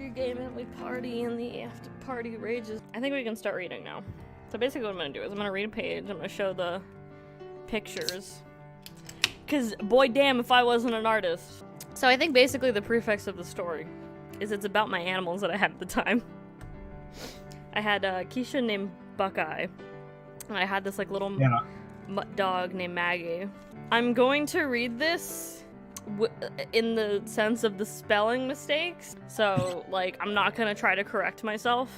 Pre-game and we party and the after party rages. I think we can start reading now. So basically what I'm gonna do is I'm gonna read a page, I'm gonna show the pictures. Cause boy damn if I wasn't an artist. So I think basically the prefix of the story is it's about my animals that I had at the time. I had Keisha named Buckeye. And I had this like little mutt dog named Maggie. I'm going to read this in the sense of the spelling mistakes. So like I'm not gonna try to correct myself.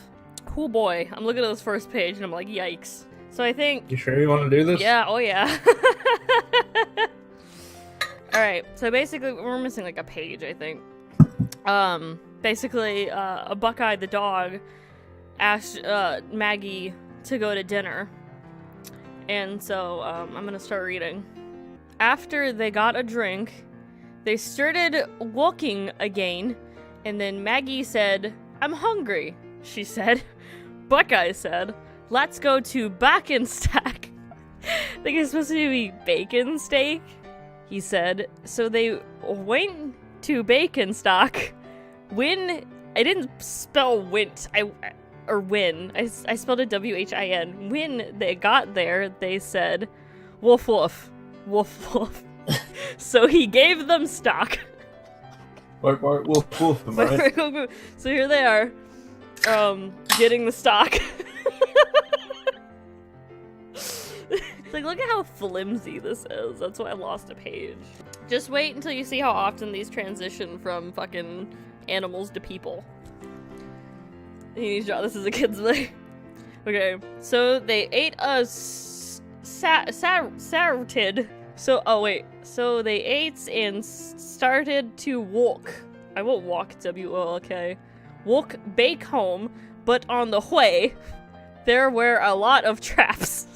Oh boy, I'm looking at this first page and I'm like, yikes. So I think... You sure you want to do this? Yeah, oh yeah. Alright, so basically we're missing like a page, I think. Basically, a Buckeye the dog asked Maggie to go to dinner. And so, I'm gonna start reading. After they got a drink, they started walking again, and then Maggie said, "I'm hungry," she said. Buckeye said, "Let's go to Bacon Stack." I think it's supposed to be bacon steak, he said. So they went to Bacon Stack. When, I didn't spell wint, I spelled it W-H-I-N. When they got there, they said, "Woof woof, woof woof." So he gave them stock. Woof woof, am I right? So here they are, getting the stock. Like, look at how flimsy this is. That's why I lost a page. Just wait until you see how often these transition from fucking animals to people. You need to draw this as a kid's book. Okay, so they ate a sarted. So they ate and started to walk. I won't walk, W-O-L-K. Walk back home, but on the way, there were a lot of traps.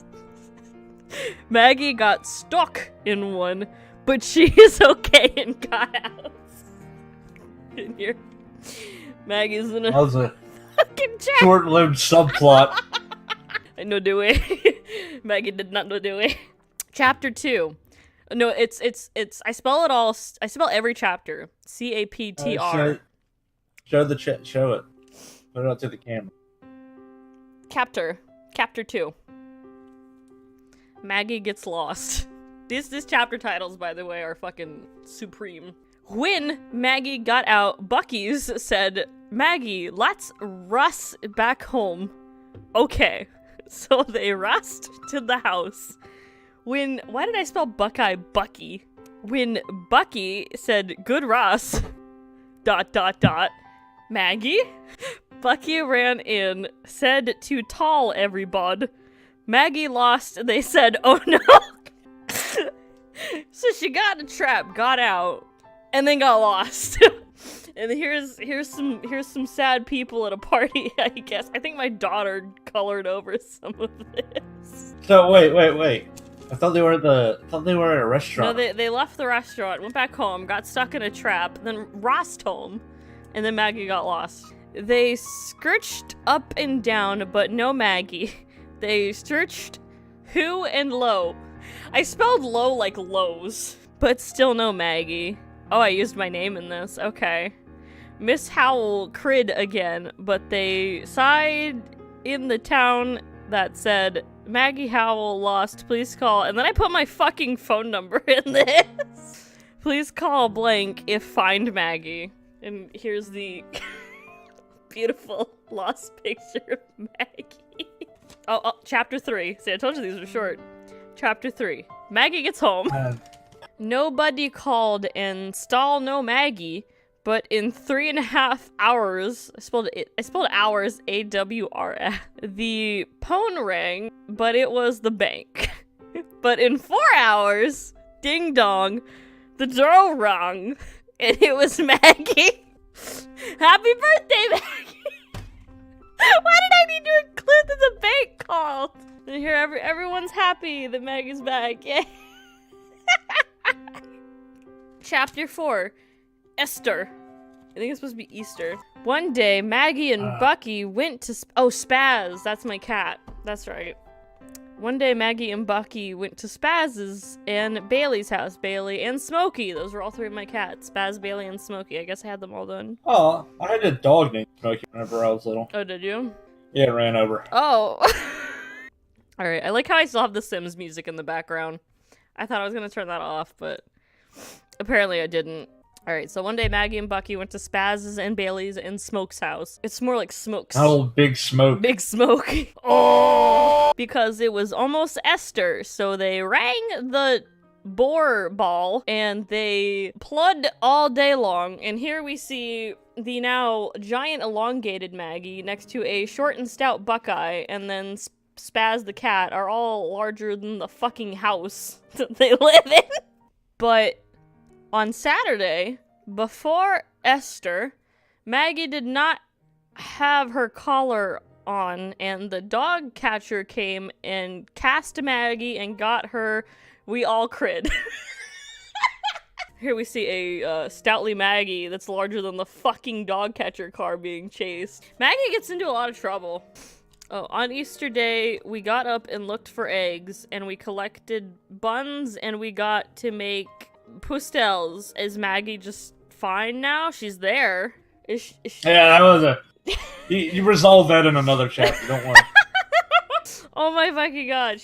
Maggie got stuck in one, but she is okay and got out. In here, Maggie's in a fucking trap. Short-lived subplot. I know do it. Maggie did not know do it. Chapter 2. No, it's I spell it all. I spell every chapter. C-A-P-T-R. Show the chat. Show it. Put it out to the camera. Chapter 2. Maggie gets lost. These chapter titles, by the way, are fucking supreme. When Maggie got out, Bucky's said, "Maggie, let's rush back home." Okay, so they rushed to the house. Why did I spell Buckeye Bucky? When Bucky said, "Good Russ," ... Maggie? Bucky ran in, said to tall everybody. Maggie lost, they said, "Oh no." So she got in a trap, got out, and then got lost. And here's some sad people at a party, I guess. I think my daughter colored over some of this. So wait. I thought they were at a restaurant. No, they left the restaurant, went back home, got stuck in a trap, then rossed home, and then Maggie got lost. They searched up and down, but no Maggie. They searched who and low. I spelled low like lows, but still no Maggie. Oh, I used my name in this. Okay. Miss Howell crid again, but they sighed in the town that said, "Maggie Howell lost, please call." And then I put my fucking phone number in this. "Please call blank if find Maggie." And here's the beautiful lost picture of Maggie. Oh, chapter 3. See, I told you these were short. Chapter 3. Maggie gets home. Nobody called and stall no Maggie, but in 3.5 hours, I spelled hours, A-W-R-S. The phone rang, but it was the bank. But in 4 hours, ding dong, the door rung, and it was Maggie. Happy birthday, Maggie! Why did I need to include that the bank called? And here everyone's happy that Maggie's back. Yay! Chapter 4. Esther. I think it's supposed to be Easter. One day, Maggie and Bucky went to Spaz. That's my cat. That's right. One day, Maggie and Bucky went to Spaz's and Bailey's house. Bailey and Smokey. Those were all three of my cats. Spaz, Bailey, and Smokey. I guess I had them all done. Oh, I had a dog named Smokey whenever I was little. Oh, did you? Yeah, it ran over. Oh. Alright, I like how I still have the Sims music in the background. I thought I was gonna turn that off, but apparently I didn't. Alright, so one day Maggie and Bucky went to Spaz's and Bailey's and Smoke's house. It's more like Smoke's. Oh, Big Smoke. Big Smoke. Oh! Because it was almost Esther, so they rang the boar ball and they plugged all day long. And here we see the now giant elongated Maggie next to a short and stout Buckeye, and then Spaz the cat are all larger than the fucking house that they live in. But on Saturday, before Esther, Maggie did not have her collar on, and the dog catcher came and cast Maggie and got her. We all crid. Here we see a stoutly Maggie that's larger than the fucking dog catcher car being chased. Maggie gets into a lot of trouble. Oh, on Easter Day, we got up and looked for eggs, and we collected buns, and we got to make pastels. Is Maggie just fine now? She's there. Is she... Yeah, that was a... you resolved that in another chapter, don't worry. Oh my fucking god,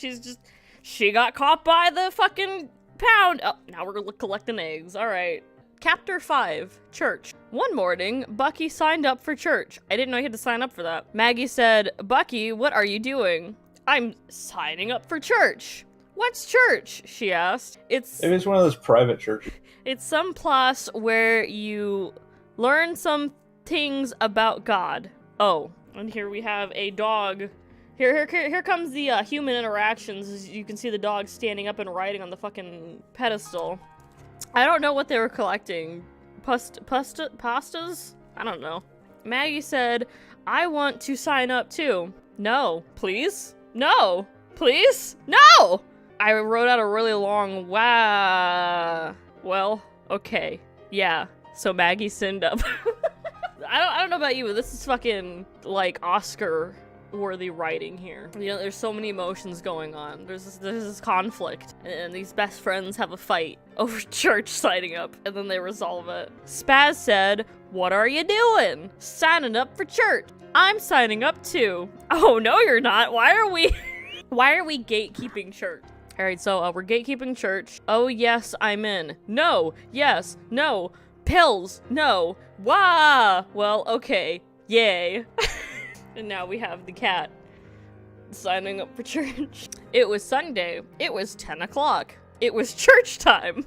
she got caught by the fucking pound. Oh, now we're collecting eggs. Alright. Chapter 5, Church. One morning, Bucky signed up for church. I didn't know he had to sign up for that. Maggie said, Bucky, what are you doing? I'm signing up for church. What's church? She asked. Maybe it's one of those private churches. It's some place where you learn some things about God. Oh, and here we have a dog. Here comes the human interactions. As you can see the dog standing up and riding on the fucking pedestal. I don't know what they were collecting. Pastas? I don't know. Maggie said, I want to sign up too. No, please? No, please? No! I wrote out a really long wow. Well, okay. Yeah. So Maggie signed up. I don't know about you, but this is fucking like Oscar worthy writing here. You know, there's so many emotions going on. There's this conflict, and these best friends have a fight over church signing up, and then they resolve it. Spaz said, what are you doing? Signing up for church. I'm signing up too. Oh, no you're not. Why are we gatekeeping church? Alright, so we're gatekeeping church. Oh yes, I'm in. No, yes, no. Pills, no. Wah! Well, okay. Yay. And now we have the cat signing up for church. It was Sunday. It was 10 o'clock. It was church time.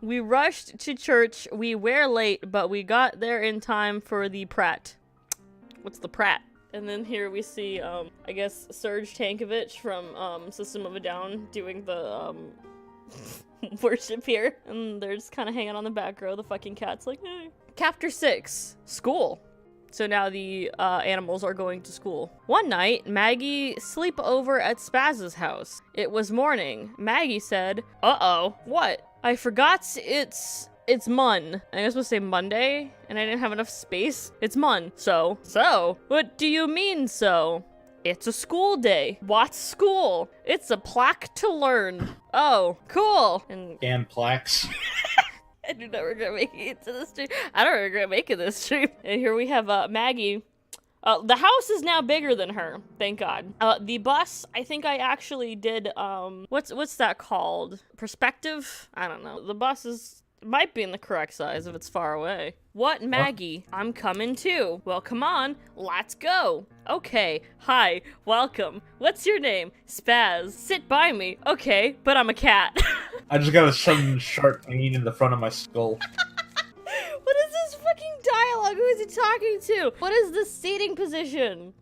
We rushed to church. We were late, but we got there in time for the Prat. What's the Prat? And then here we see, I guess, Serge Tankovich from System of a Down doing the worship here. And they're just kind of hanging on the back row. The fucking cat's like, hey. Chapter 6, School. So now the animals are going to school. One night, Maggie sleep over at Spaz's house. It was morning. Maggie said, uh-oh, what? I forgot it's Mun. I was supposed to say Monday, and I didn't have enough space. It's Mun. So, what do you mean so? It's a school day. What's school? It's a plaque to learn. Oh, cool. And plaques. I do not regret making it to the stream. I don't regret making this stream. And here we have Maggie. The house is now bigger than her, thank God. The bus, I think I actually did, what's that called? Perspective? I don't know. The bus might be in the correct size if it's far away. What, Maggie? What? I'm coming too. Well, come on, let's go. Okay, hi, welcome. What's your name? Spaz. Sit by me. Okay, but I'm a cat. I just got a sudden sharp pain in the front of my skull. What is this fucking dialogue? Who is he talking to? What is the seating position?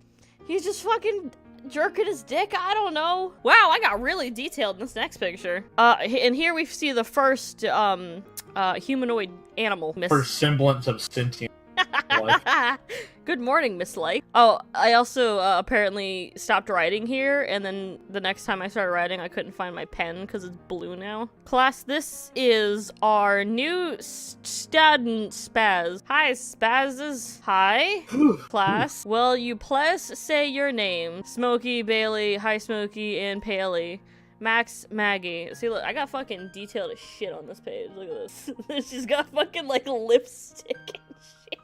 He's just fucking jerking his dick? I don't know. Wow, I got really detailed in this next picture. And here we see the first, humanoid animal. For semblance of sentient life. Like. Good morning, Miss Light. Oh, I also apparently stopped writing here, and then the next time I started writing, I couldn't find my pen because it's blue now. Class, this is our new student Spaz. Hi, Spazes. Hi, class. Will you please say your name? Smokey, Bailey, Hi Smokey, and Paley. Max, Maggie. See, look, I got fucking detailed as shit on this page. Look at this. She's got fucking, like, lipstick and shit.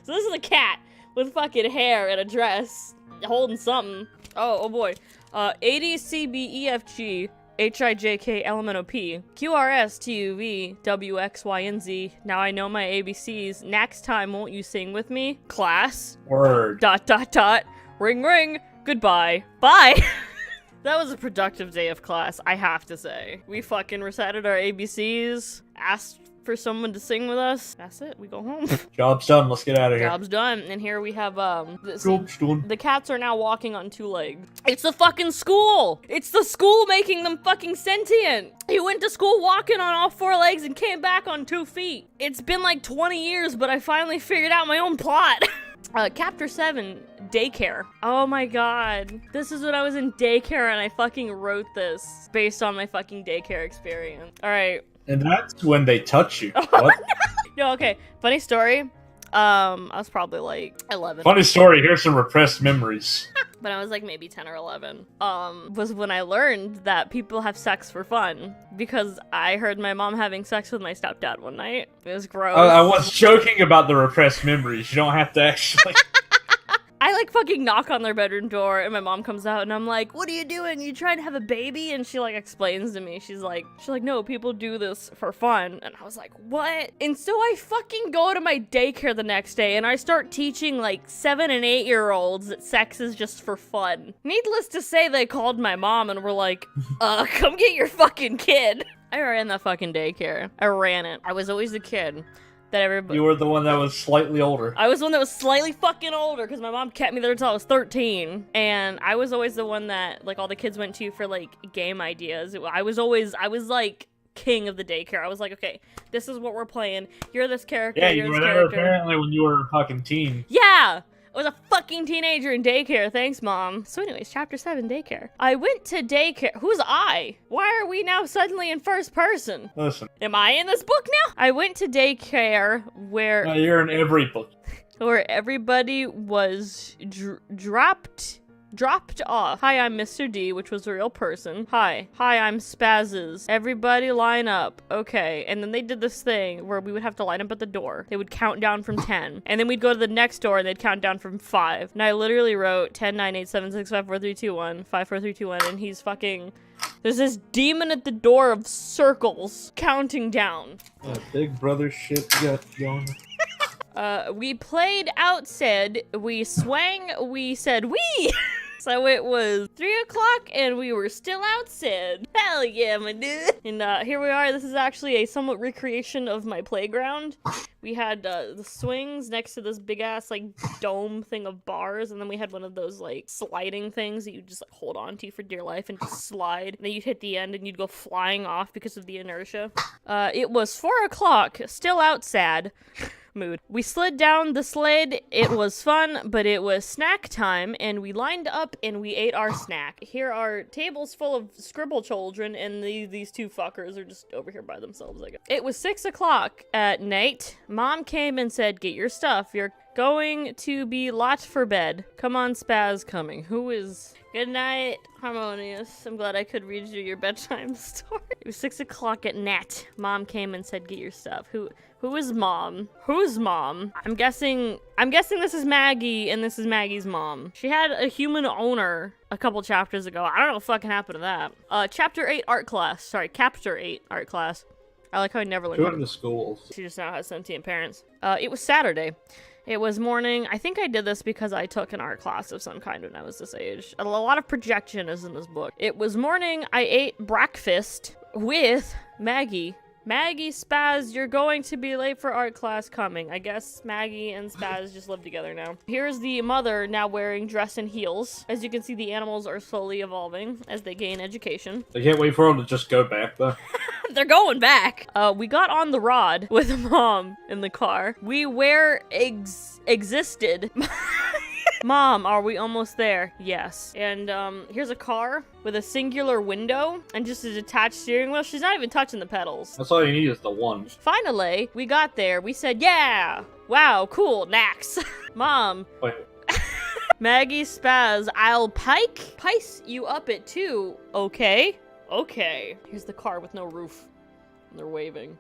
So this is a cat with fucking hair and a dress holding something. Oh boy. A, D, C, B, E, F, G, H, I, J, K, L, M, N, O, P, Q, R, S, T, U, V, W, X, Y, and Z. Now I know my ABCs. Next time, won't you sing with me? Class. Word. ... Ring, ring. Goodbye. Bye. That was a productive day of class, I have to say. We fucking recited our ABCs, asked for someone to sing with us. That's it, we go home. Job's done, let's get out of here. Job's done, and here we have, Job's done. the cats are now walking on 2 legs. It's the fucking school! It's the school making them fucking sentient! He went to school walking on all 4 legs and came back on 2 feet. It's been like 20 years, but I finally figured out my own plot. Chapter 7, Daycare. Oh my god. This is when I was in daycare and I fucking wrote this based on my fucking daycare experience. Alright. And that's when they touch you. What? No, okay. Funny story. I was probably like 11. Funny story, here's some repressed memories. But I was like maybe 10 or 11. Was when I learned that people have sex for fun. Because I heard my mom having sex with my stepdad one night. It was gross. I was joking about the repressed memories. You don't have to actually... I like fucking knock on their bedroom door and my mom comes out and I'm like, what are you doing? You trying to have a baby? And she like explains to me. She's like, no, people do this for fun. And I was like, what? And so I fucking go to my daycare the next day and I start teaching like 7 and 8-year-olds that sex is just for fun. Needless to say, they called my mom and were like, come get your fucking kid. I ran that fucking daycare. I ran it. I was always the kid. You were the one that was slightly older. I was the one that was slightly fucking older because my mom kept me there until I was 13. And I was always the one that, like, all the kids went to for, like, game ideas. I was like, king of the daycare. I was like, okay, this is what we're playing. You're this character, yeah, you're you this were there character. apparently when you were a fucking teen. Yeah! I was a fucking teenager in daycare. Thanks, Mom. So anyways, Chapter 7, Daycare. I went to daycare. Who's I? Why are we now suddenly in first person? Listen. Am I in this book now? I went to daycare where... you're in every book. Where everybody was dropped off. Hi, I'm Mr. D, which was a real person. Hi, I'm Spazes. Everybody line up. Okay, and then they did this thing where we would have to line up at the door. They would count down from 10. And then we'd go to the next door and they'd count down from 5. And I literally wrote 10, 9, 8, 7, 6, 5, 4, 3, 2, 1, 5, 4, 3, 2, 1, and he's fucking... There's this demon at the door of circles counting down. Big brother shit got going. We played outside, we swang, we said wee! So it was 3 o'clock and we were still outside. Hell yeah, my dude. And here we are. This is actually a somewhat recreation of my playground. We had the swings next to this big ass like dome thing of bars, and then we had one of those like sliding things that you just like hold on to for dear life and just slide. And then you'd hit the end and you'd go flying off because of the inertia. It was 4 o'clock, still outside. Mood. We slid down the sled. It was fun, but it was snack time, and we lined up and we ate our snack. Here are tables full of scribble children, and these 2 fuckers are just over here by themselves, I guess. It was 6 o'clock at night. Mom came and said, get your stuff. You're going to be lot for bed. Come on, Spaz coming. Who is... Good night, Harmonious. I'm glad I could read you your bedtime story. It was 6 o'clock at night. Mom came and said, get your stuff. Who is Mom? Who's Mom? I'm guessing this is Maggie, and this is Maggie's mom. She had a human owner a couple chapters ago. I don't know what fucking happened to that. Chapter 8 art class. Sorry, Chapter 8 art class. I like how I never learned. Going to schools. She just now has sentient parents. It was Saturday. It was morning. I think I did this because I took an art class of some kind when I was this age. A lot of projection is in this book. It was morning. I ate breakfast with Maggie. Maggie, Spaz, you're going to be late for art class coming. I guess Maggie and Spaz just live together now. Here's the mother now wearing dress and heels. As you can see, the animals are slowly evolving as they gain education. I can't wait for them to just go back, though. They're going back. We got on the rod with Mom in the car. We wear existed. Mom, are we almost there? Yes. And here's a car with a singular window and just a detached steering wheel. She's not even touching the pedals. That's all you need is the one. Finally, we got there. We said, yeah! Wow, cool, Nax. Mom. Wait. Maggie spaz, I'll pice you up it too. Okay. Okay. Here's the car with no roof. And they're waving.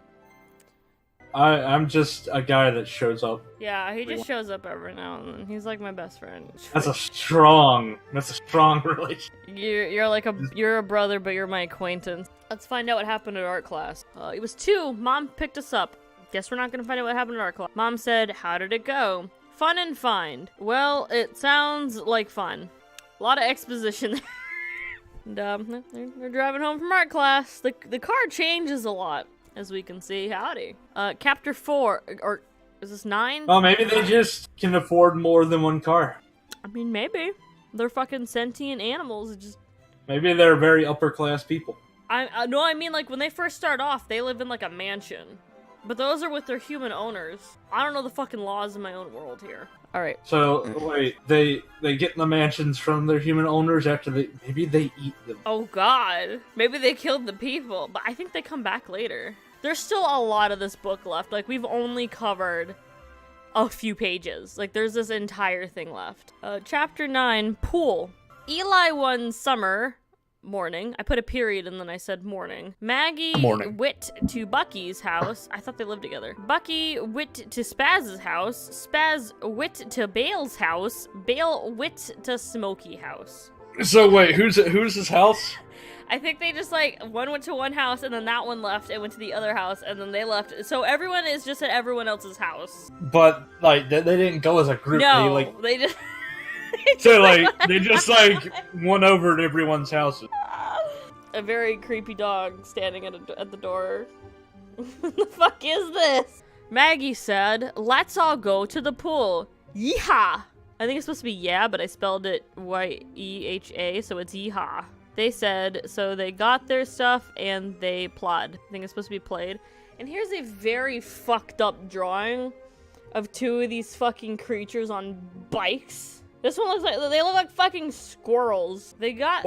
I'm just a guy that shows up. Yeah, he just shows up every now and then. He's like my best friend. That's a strong relationship. You're a brother, but you're my acquaintance. Let's find out what happened at art class. It was 2. Mom picked us up. Guess we're not gonna find out what happened at art class. Mom said, how did it go? Fun and find. Well, it sounds like fun. A lot of exposition there. And they're driving home from art class. The car changes a lot, as we can see. Howdy. Chapter 4, or is this 9? Well, maybe they just can afford more than one car. I mean, maybe. They're fucking sentient animals. It just... Maybe they're very upper class people. No, I mean, like, when they first start off, they live in, like, a mansion. But those are with their human owners. I don't know the fucking laws in my own world here. Alright. So, wait, they get in the mansions from their human owners after maybe they eat them. Oh god. Maybe they killed the people, but I think they come back later. There's still a lot of this book left. Like, we've only covered a few pages. Like, there's this entire thing left. Chapter 9, Pool. Eli one summer morning. I put a period and then I said morning. Maggie wit to Bucky's house. I thought they lived together. Bucky wit to Spaz's house. Spaz wit to Bale's house. Bale wit to Smokey house. So wait, who's his house? I think they just, like, one went to one house and then that one left and went to the other house and then they left. So everyone is just at everyone else's house. But, like, they didn't go as a group. No, they just... So, like, they just, like, won over at everyone's houses. A very creepy dog standing at the door. What the fuck is this? Maggie said, let's all go to the pool. Yeehaw! I think it's supposed to be yeah, but I spelled it Y-E-H-A, so it's yeehaw. They said, so they got their stuff and they plod. I think it's supposed to be played. And here's a very fucked up drawing of 2 of these fucking creatures on bikes. This one looks like, they look like fucking squirrels. They got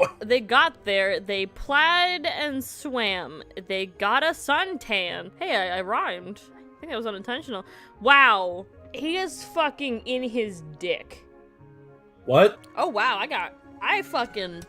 there, they plaid and swam. They got a suntan. Hey, I rhymed. I think that was unintentional. Wow. He is fucking in his dick. What? Oh wow, I fucking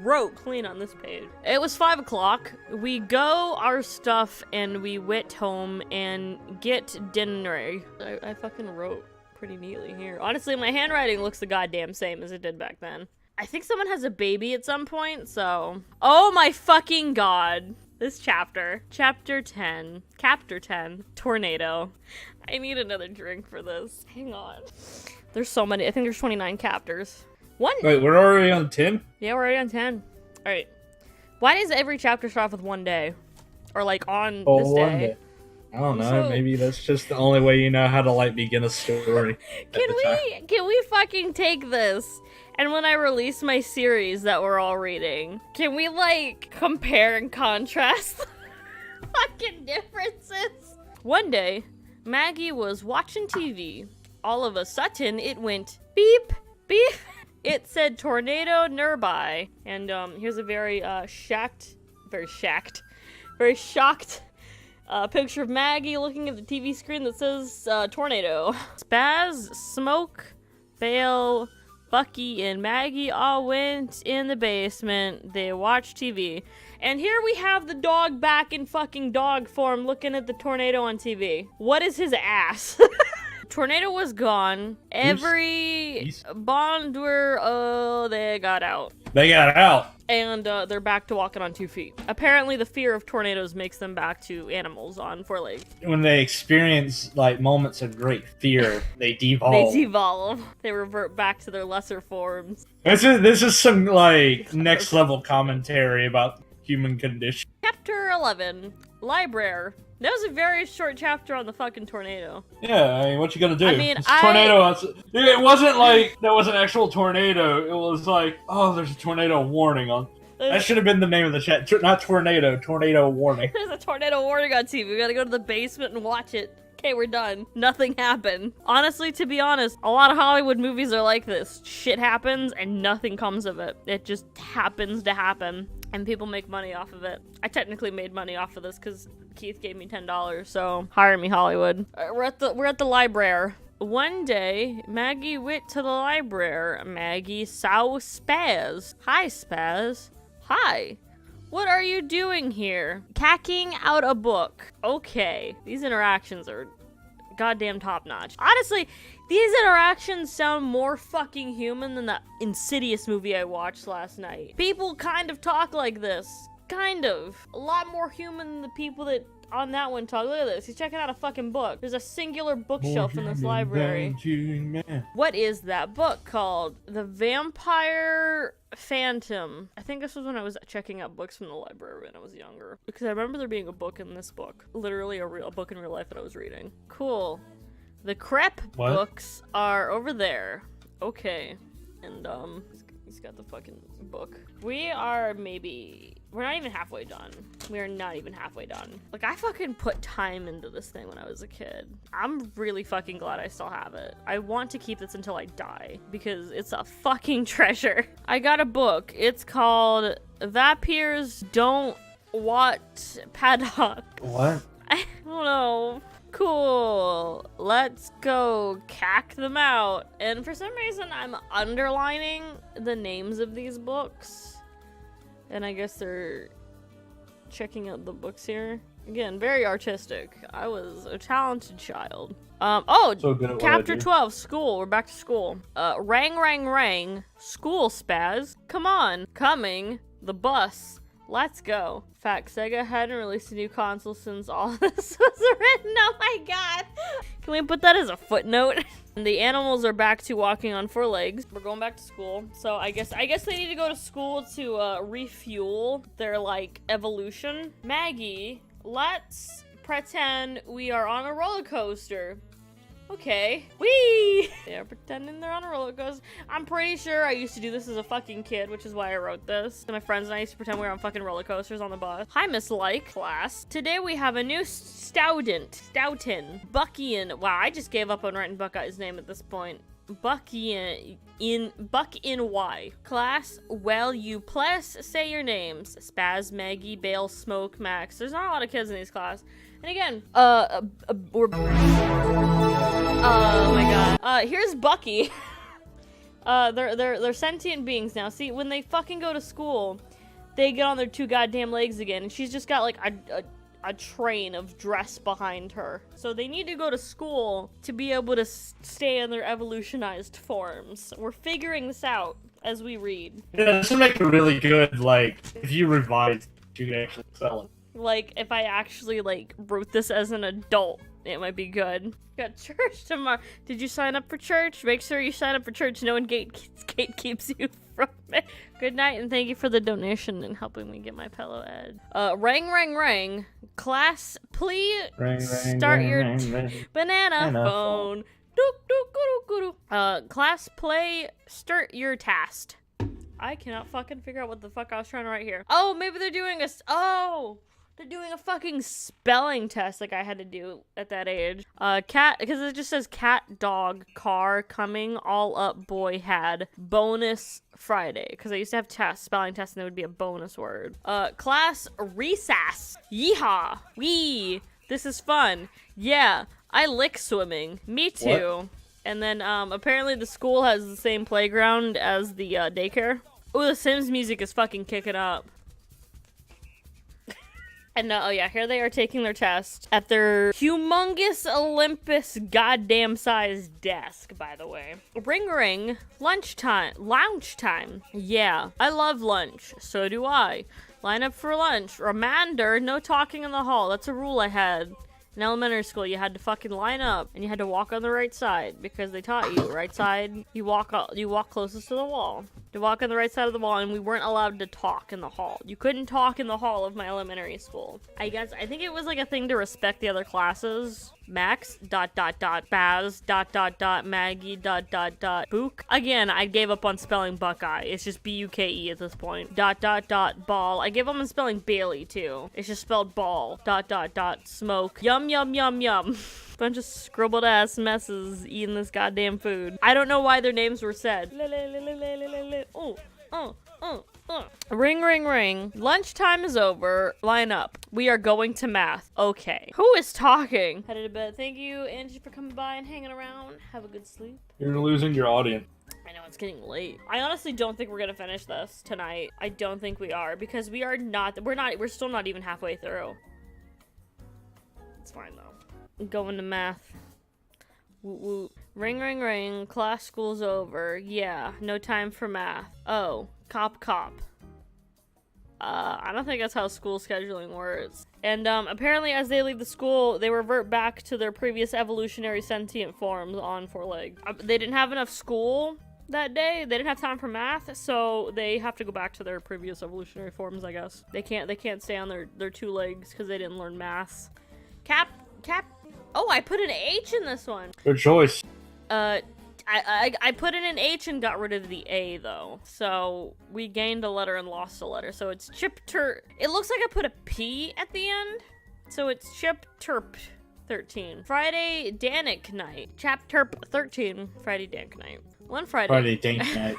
wrote clean on this page. It was 5 o'clock. We go our stuff and we went home and get dinner. I fucking wrote pretty neatly here. Honestly, my handwriting looks the goddamn same as it did back then. I think someone has a baby at some point, so... Oh my fucking god. This chapter. Chapter 10. Chapter 10. Tornado. I need another drink for this. Hang on. There's so many. I think there's 29 chapters. Wait, we're already on 10? Yeah, we're already on 10. Alright. Why does every chapter start off with one day? Or like on this day? I don't know. Maybe that's just the only way you know how to, like, begin a story. Can we fucking take this? And when I release my series that we're all reading, can we, like, compare and contrast the fucking differences? One day, Maggie was watching TV. All of a sudden, it went beep, beep. It said tornado nearby. And here's a very shocked picture of Maggie looking at the TV screen that says tornado. Spaz, Smoke, Bale, Bucky, and Maggie all went in the basement. They watched TV. And here we have the dog back in fucking dog form looking at the tornado on TV. What is his ass? Tornado was gone. Every bond were, they got out. They got out. And they're back to walking on 2 feet. Apparently the fear of tornadoes makes them back to animals on 4 legs. When they experience, like, moments of great fear, they devolve. They revert back to their lesser forms. This is some, like, next level commentary about human condition. Chapter 11. Library. That was a very short chapter on the fucking tornado. Yeah, I mean, what you gonna do? I mean, tornado. It wasn't like there was an actual tornado. It was like, oh, there's a tornado warning on. That should have been the name of the chat. Not tornado, tornado warning. There's a tornado warning on TV. We gotta go to the basement and watch it. Okay, we're done. Nothing happened. Honestly, to be honest, a lot of Hollywood movies are like this. Shit happens and nothing comes of it. It just happens to happen. And people make money off of it. I technically made money off of this because Keith gave me $10, so hire me, Hollywood. We're at the library. One day, Maggie went to the library. Maggie saw Spaz. Hi, Spaz. Hi. What are you doing here? Cacking out a book. Okay. These interactions are goddamn top-notch. Honestly, these interactions sound more fucking human than that Insidious movie I watched last night. People kind of talk like this. Kind of. A lot more human than the people that on that one talk. Look at this. He's checking out a fucking book. There's a singular bookshelf in this library. What is that book called? The Vampire Phantom. I think this was when I was checking out books from the library when I was younger. Because I remember there being a book in this book. Literally a book in real life that I was reading. Cool. The crep books are over there. Okay. And, he's got the fucking book. We're not even halfway done. We are not even halfway done. Like, I fucking put time into this thing when I was a kid. I'm really fucking glad I still have it. I want to keep this until I die because it's a fucking treasure. I got a book. It's called Vampires Don't Want Paddock. What? I don't know. Cool. Let's go cack them out. And for some reason, I'm underlining the names of these books. And I guess they're checking out the books here. Again, very artistic. I was a talented child. Chapter 12, school. We're back to school. Rang, rang, rang. School, Spaz. Come on. Coming. The bus. Let's go. Fact, Sega hadn't released a new console since all this was written. Oh my god. Can we put that as a footnote? And the animals are back to walking on four legs. We're going back to school. So I guess they need to go to school to refuel their, like, evolution. Maggie, let's pretend we are on a roller coaster. Okay. Whee! They're pretending they're on a roller coaster. I'm pretty sure I used to do this as a fucking kid, which is why I wrote this. And my friends and I used to pretend we were on fucking roller coasters on the bus. Hi, Miss Like, class. Today we have a new Stoughton. Buckian. Wow, I just gave up on writing Buckeye's name at this point. Buck in Y. Class, well, you plus say your names. Spaz, Maggie, Bale, Smoke, Max. There's not a lot of kids in these class. And again, we're... Oh my god. Here's Bucky. They're sentient beings now. See, when they fucking go to school, they get on their two goddamn legs again, and she's just got like a train of dress behind her. So they need to go to school to be able to stay in their evolutionized forms. We're figuring this out as we read. Yeah, this would make it really good, like, if you revise, you could actually sell it. Like, if I actually, like, wrote this as an adult, it might be good. Got church tomorrow. Did you sign up for church? Make sure you sign up for church. No one gatekeeps you from it. Good night, and thank you for the donation and helping me get my pillow ed. Rang, rang, rang. Class, please start your banana phone. Class, play, start your task. I cannot fucking figure out what the fuck I was trying to write here. Oh, maybe they're doing they're doing a fucking spelling test like I had to do at that age. Cat, because it just says cat, dog, car, coming, all up, boy, had, bonus Friday. Because I used to have spelling tests and there would be a bonus word. Class, recess. Yeehaw. Wee. This is fun. Yeah, I lick swimming. Me too. What? And then, apparently the school has the same playground as the, daycare. Ooh, the Sims music is fucking kicking up. And oh yeah, here they are taking their test at their humongous Olympus goddamn sized desk, by the way. Ring ring, lunchtime, lounge time. Yeah, I love lunch. So do I. Line up for lunch. Reminder, no talking in the hall. That's a rule I had. In elementary school, you had to fucking line up, and you had to walk on the right side, because they taught you, right side, you walk closest to the wall. to walk on the right side of the wall, and we weren't allowed to talk in the hall. You couldn't talk in the hall of my elementary school. I think it was like a thing to respect the other classes. Max, Baz, Maggie, Book. Again, I gave up on spelling Buckeye. It's just B-U-K-E at this point. Ball. I gave up on spelling Bailey, too. It's just spelled ball. Smoke. Yum, yum, yum, yum. Bunch of scribbled ass messes eating this goddamn food. I don't know why their names were said. Ring, ring, ring. Lunchtime is over. Line up. We are going to math. Okay. Who is talking? Headed to bed. Thank you, Angie, for coming by and hanging around. Have a good sleep. You're losing your audience. I know, it's getting late. I honestly don't think we're gonna finish this tonight. I don't think we are, because we're still not even halfway through. It's fine, though. Going to math. Woot woot. Ring, ring, ring. Class, school's over. Yeah, no time for math. Oh, cop. I don't think that's how school scheduling works. And, apparently as they leave the school, they revert back to their previous evolutionary sentient forms on 4 legs. They didn't have enough school that day. They didn't have time for math, so they have to go back to their previous evolutionary forms, I guess. They can't stay on their 2 legs because they didn't learn math. Cap. Oh, I put an H in this one. Good choice. I put in an H and got rid of the A, though. So we gained a letter and lost a letter. So it's It looks like I put a P at the end. So it's Chip Terp 13. Friday Danik night. Chap Terp 13. Friday Dank night. One Friday Dank night.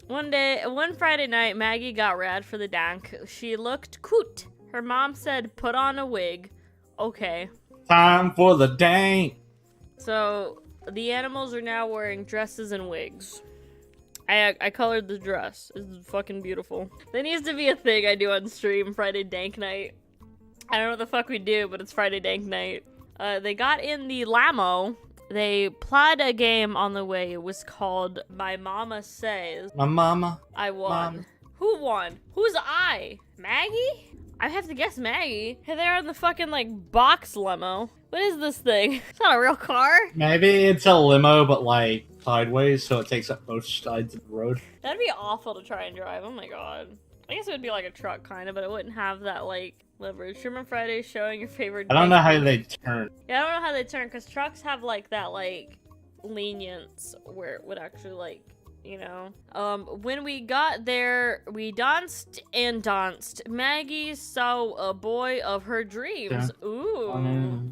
One Friday night, Maggie got rad for the dank. She looked cute. Her mom said, put on a wig. Okay. Time for the dank. So the animals are now wearing dresses and wigs. I colored the dress. It's fucking beautiful. There needs to be a thing I do on stream, Friday Dank Night. I don't know what the fuck we do, but it's Friday Dank Night. They got in the Lamo. They played a game on the way. It was called My Mama Says. My mama. I won. Mom. Who won? Who's I? Maggie? I have to guess Maggie. Hey, they're on the fucking, like, box limo. What is this thing? It's not a real car. Maybe it's a limo, but, like, sideways, so it takes up both sides of the road. That'd be awful to try and drive. Oh my god. I guess it would be like a truck, kind of, but it wouldn't have that, like, leverage. Sherman Friday showing your favorite. I don't know how they turn. Yeah, I don't know how they turn, because trucks have, like, that, like, lenience where it would actually, like, you know. When we got there, we danced and danced. Maggie saw a boy of her dreams. Yeah. Ooh.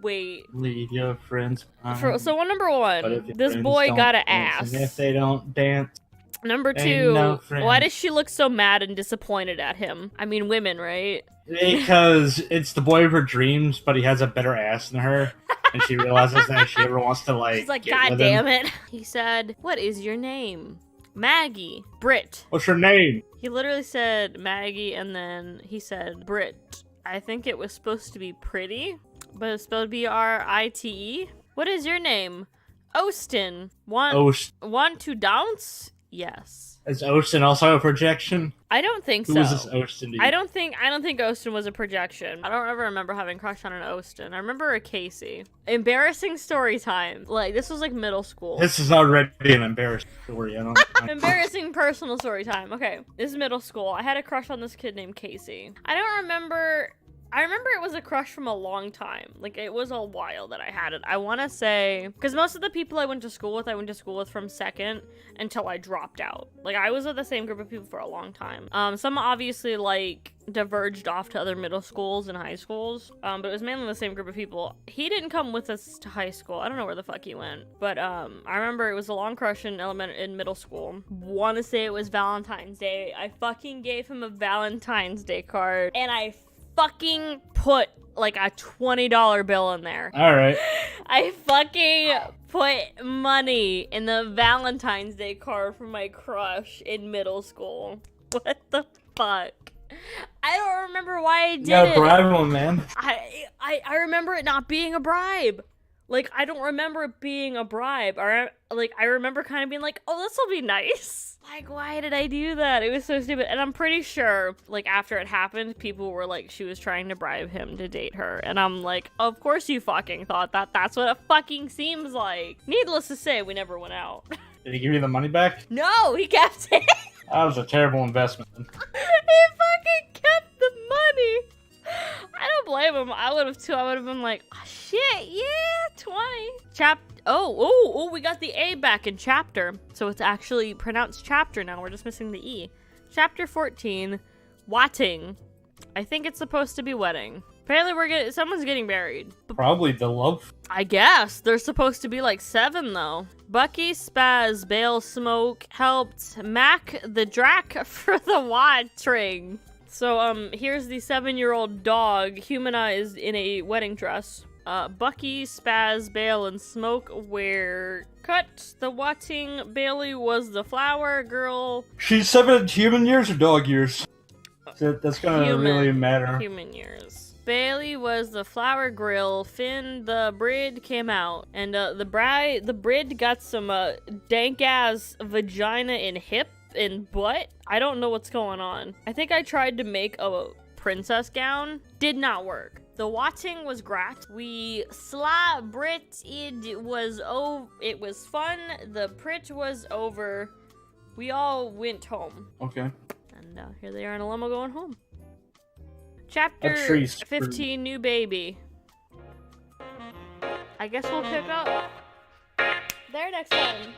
Wait. Leave your friends behind. So number 1, this boy got an ass. And if they don't dance. Number 2, why does she look so mad and disappointed at him? I mean, women, right? Because it's the boy of her dreams, but he has a better ass than her. And she realizes that if she ever wants to, like, she's like, God damn it. He said, what is your name? Maggie. Britt. What's your name? He literally said Maggie, and then he said Britt. I think it was supposed to be pretty, but it's spelled B-R-I-T-E. What is your name? Austin. Want to dance? Yes. Is Austin also a projection? I don't think so. Who was this Austin to you? I don't think Austin was a projection. I don't ever remember having a crush on an Austin. I remember a Casey. Embarrassing story time. Like, this was like middle school. This is already an embarrassing story. Embarrassing personal story time. Okay, this is middle school. I had a crush on this kid named Casey. I remember it was a crush from a long time. Like, it was a while that I had it. I want to say, because most of the people I went to school with from second until I dropped out. Like, I was with the same group of people for a long time. Some obviously, like, diverged off to other middle schools and high schools. But it was mainly the same group of people. He didn't come with us to high school. I don't know where the fuck he went. But, I remember it was a long crush in middle school. Want to say it was Valentine's Day. I fucking gave him a Valentine's Day card. And I fucking put like a $20 bill in there. All right. I fucking put money in the Valentine's Day card for my crush in middle school. What the fuck? I don't remember why I did it. Yeah, bribe him, man. I remember it not being a bribe. Like, I don't remember it being a bribe. Or, like, I remember kind of being like, oh, this will be nice. Like, why did I do that? It was so stupid. And I'm pretty sure, like, after it happened, people were like, she was trying to bribe him to date her. And I'm like, of course you fucking thought that. That's what it fucking seems like. Needless to say, we never went out. Did he give you the money back? No, he kept it. That was a terrible investment. He fucking kept the money. I don't blame him. I would have too. I would have been like, oh, shit, yeah, 20. Oh, we got the A back in chapter. So it's actually pronounced chapter now. We're just missing the E. Chapter 14, Watting. I think it's supposed to be wedding. Apparently someone's getting married. Probably the love. I guess. There's supposed to be like 7 though. Bucky, Spaz, Bale, Smoke helped Mac the Drac for the watering. So here's the 7-year-old dog humanized in a wedding dress. Bucky, Spaz, Bale, and Smoke were cut. The watting Bailey was the flower girl. She's 7 human years or dog years? That's gonna really matter. Human years. Bailey was the flower grill. Finn, the brid, came out. And the brid got some dank ass vagina and hip and butt. I don't know what's going on. I think I tried to make a princess gown. Did not work. The watching was great. We sla Brit. It was fun. The prit was over. We all went home. Okay. And here they are in a limo going home. Chapter 15, new baby. I guess we'll pick up there next time.